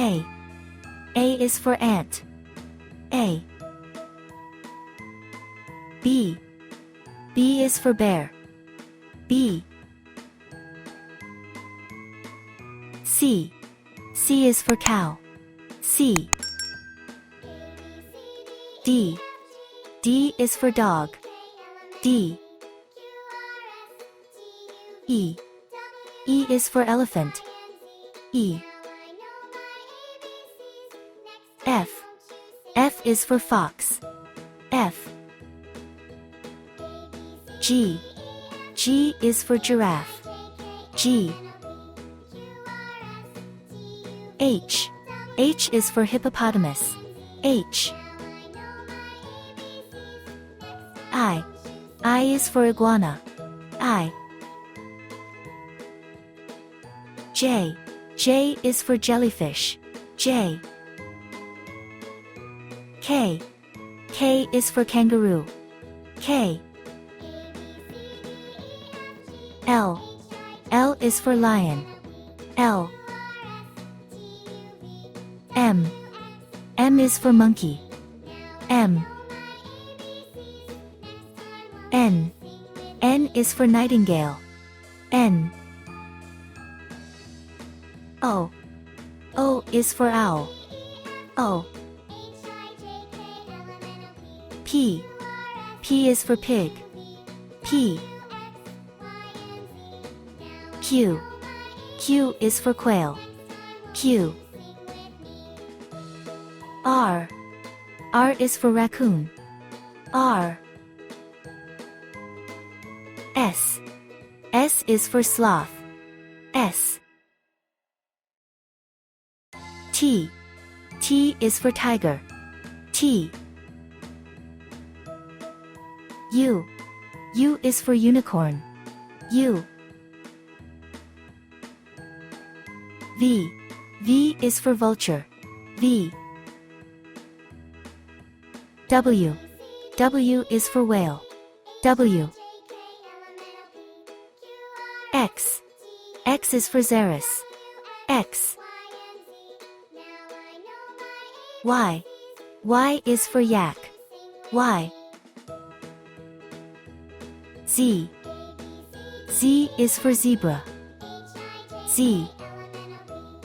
A. A is for ant. A. B. B is for bear. B. C. C is for cow. C. D. D is for dog. D. E. E is for elephant. E. F. F is for fox. F. G. G is for giraffe. G. H. H is for hippopotamus. H. I. I is for iguana. I. J. J is for jellyfish. J. K. K is for kangaroo. K. L. L is for lion. L. M. M is for monkey. M. N. N is for nightingale. N. O. O is for owl. O. P. P is for pig. P. Q. Q is for quail. Q. R. R is for raccoon. R. S. S is for sloth. S. T. T is for tiger. T. U. U is for unicorn. U. V. V is for vulture. V. W. W is for whale. W. X. X is for Xerus. X. Y. Y is for yak. Y. Z. Z is for zebra. Z.